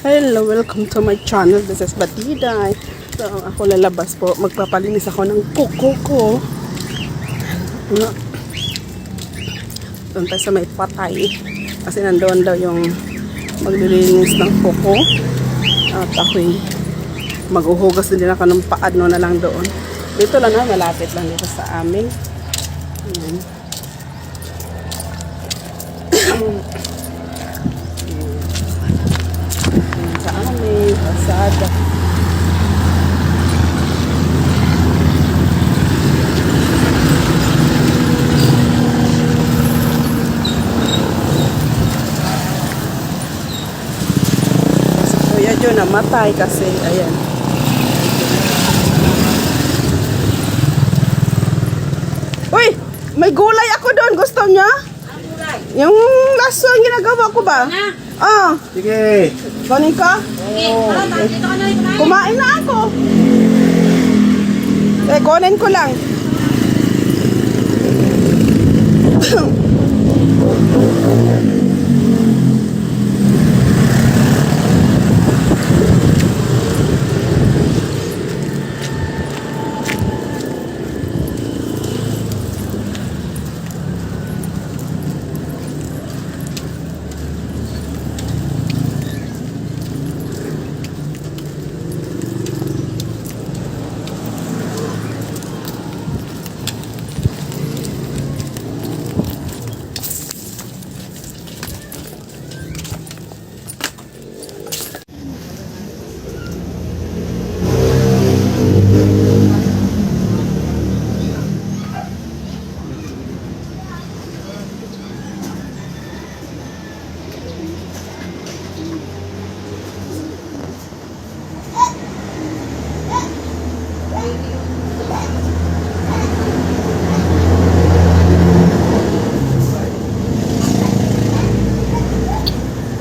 Hello, welcome to my channel. This is Batiday. So, ako lalabas po. Magpapalinis ako ng kuko ko. Doon tayo sa may patay. Kasi nandoon daw yung maglilinis ng kuko. At ako'y maghuhugas din ako ng paadno na lang doon. Dito lang na, malapit lang dito sa amin. Ayan. Sa amin, pasada. Si Kuya Jo namatay kasi, ayan. Uy! May gulay ako doon. Gusto niya? Yung laso ang ginagawa ko ba? Ah. Sige. Kunin ka? Kumain na ako. Kunin ko lang.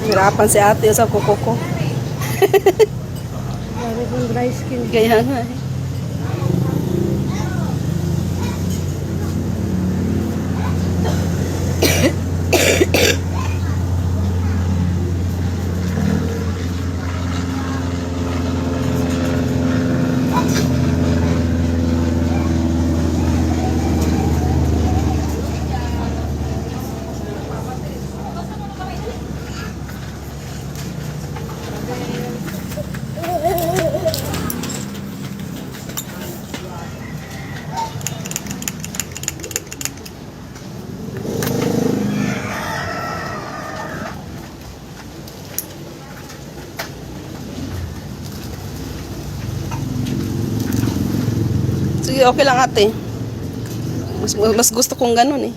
Hirapan si ate sa kuko ko. Sabi kong dry skin. Kaya nga eh. Sige, okay lang ate. Mas gusto kong ganun eh.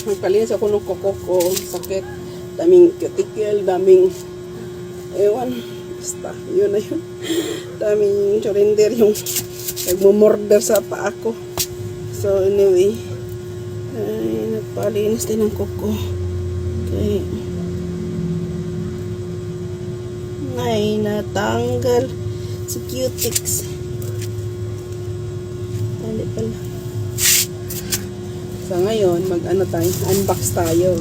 Magpalinis ako ng kuko ko. Sakit. Daming cuticle, daming ewan. Basta, yun na yun. Daming chorinder yung nagmumorder sa paa ko. So anyway, ay, nagpalinis din ng kuko. Okay. Ay, natanggal si cutics. Tali pala. So ngayon, mag-ano tayo, unbox tayo.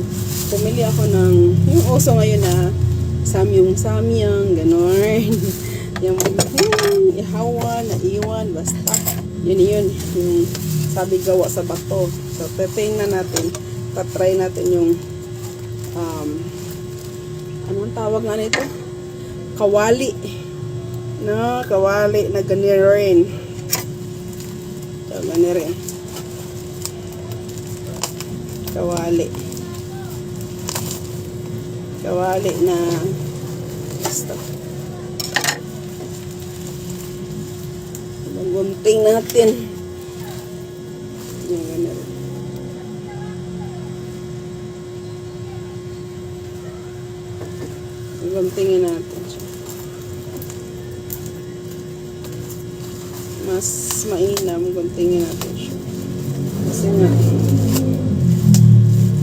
Pumili ako ng, yung uso ngayon na samyang, ganon. yung ihawan, naiwan, basta. Yun, yung sabi gawa sa bato. So, tingnan natin, tatry natin yung, anong tawag nga nito? Kawali. No, kawali na ganirin. So, ganirin. Kawali na basta Gunting natin. Yung ganun. Guntingin natin siya. Mas mainam, guntingin natin siya. Kasi nga,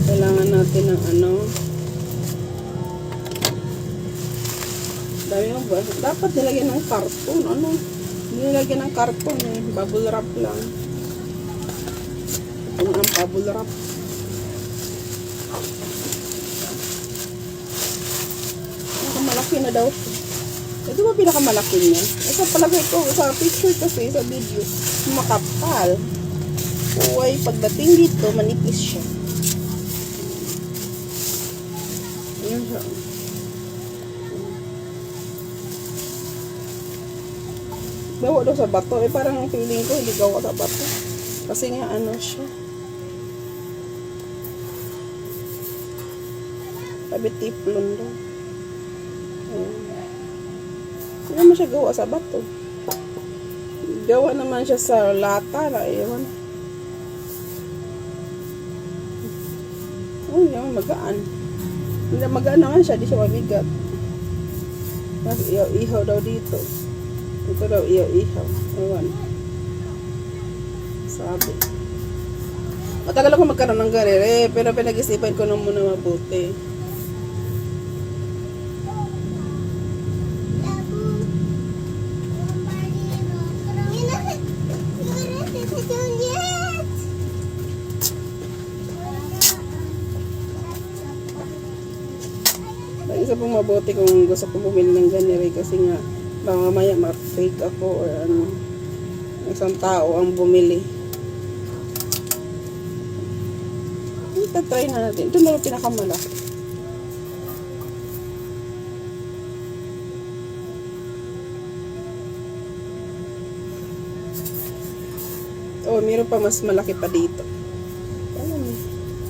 kailangan natin ng ano. Dami mo ba? Dapat nilagyan ng karton. Ano? Nilagyan ng karton eh. Bubble wrap lang. Ito ang bubble wrap. Malaki na daw. Ito ba pinakamalaki niya? Ito palagay ko sa picture kasi, sa video, makapal. Uy, pagdating dito, manipis siya. Ayan siya. Gawa daw sa bato. Eh, parang feeling ko, hindi gawa sa bato. Kasi nga, ano siya. Sabi tiplon daw. Hindi naman siya gawa sa bato. Gawa naman siya sa lata na iwan. Hindi naman magaan. Hindi naman magaan naman siya. Di siya mabigat. Mas ihaw daw dito. Ito daw ihaw. Iwan. Sabi. Matagal ako magkaroon ng ganire. Pero pinag-isipan ko na muna mabuti. Isa pong mabuti kung gusto kong bumili ng ganire kasi nga baka mamaya ma-fake ako or ano, isang tao ang bumili. Ito try na natin. Ito na pinakamalaki. Oh, meron pa mas malaki pa dito. Alam mo,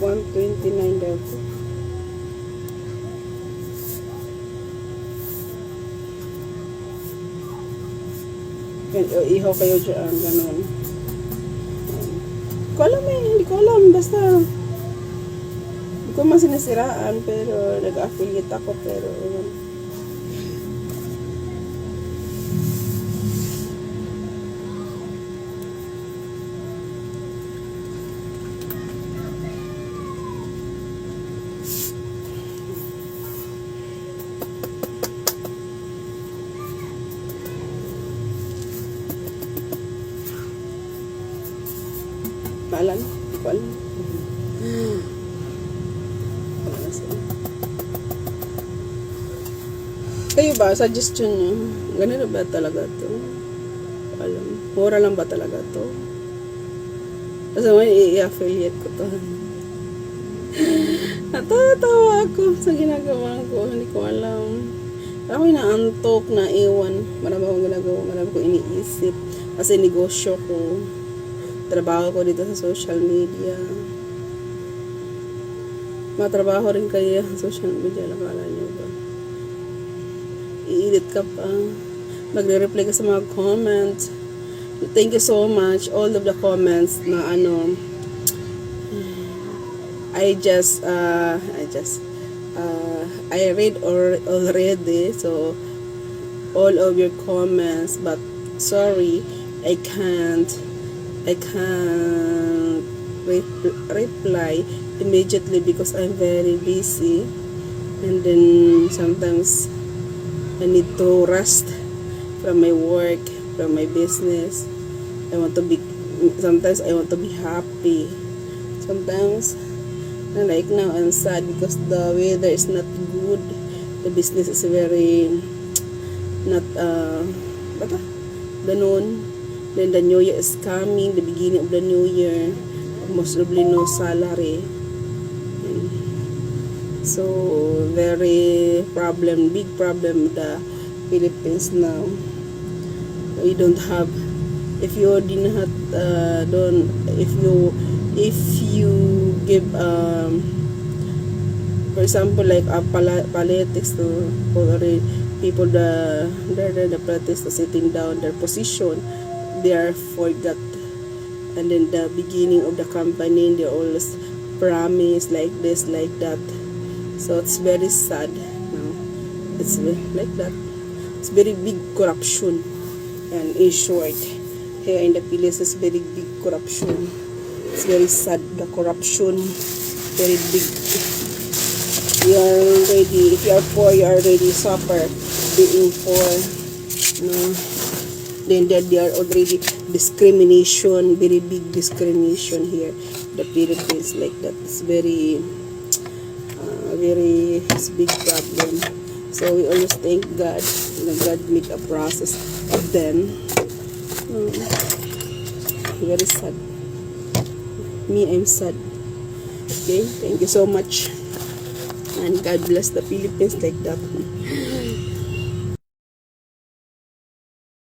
129 daw ko. Ihaw kayo dyan, ganun. Hindi ko alam eh, hindi ko alam, basta hindi ko man sinisiraan, pero nag-affiliate ako, pero alam, hindi ko alam. Kayo ba, suggestion nyo, ganun ba talaga to? Alam, mura lang ba talaga to? Kasi may i-affiliate ko to. Natatawa ako sa ginagawa ko, hindi ko alam. Ako'y naantok, na iwan. Marami akong ginagawa, marami ko iniisip. Kasi negosyo ko. Trabaho ko dito sa social media. Matrabaho rin kayo sa social media. Nakala nyo ba? I-edit ka pa. Magre-reply ka sa mga comments. Thank you so much. All of the comments na ano. I read already. So, all of your comments. But, sorry, I can't reply immediately because I'm very busy, and then sometimes I need to rest from my work, from my business. Sometimes I want to be happy. Sometimes, like now, I'm sad because the weather is not good. The business is very not ganun. Then the new year is coming, the beginning of the new year. Most probably no salary. So, very big problem with the Philippines now. We don't have, if you give, for example, like politics to people, the politics sitting down, their position, they are for that. And then the beginning of the campaign, they always promise like this, like that. So it's very sad. No, it's like that. It's very big corruption. And in short, here in the Philippines, it's very big corruption. It's very sad. The corruption, very big. You are already, if you are poor, you already suffer being poor. No. Then there are already discrimination, very big discrimination here. The Philippines like that. It's very, it's big problem. So we always thank God. God make a process of them. Very sad. Me, I'm sad. Okay, thank you so much. And God bless the Philippines like that.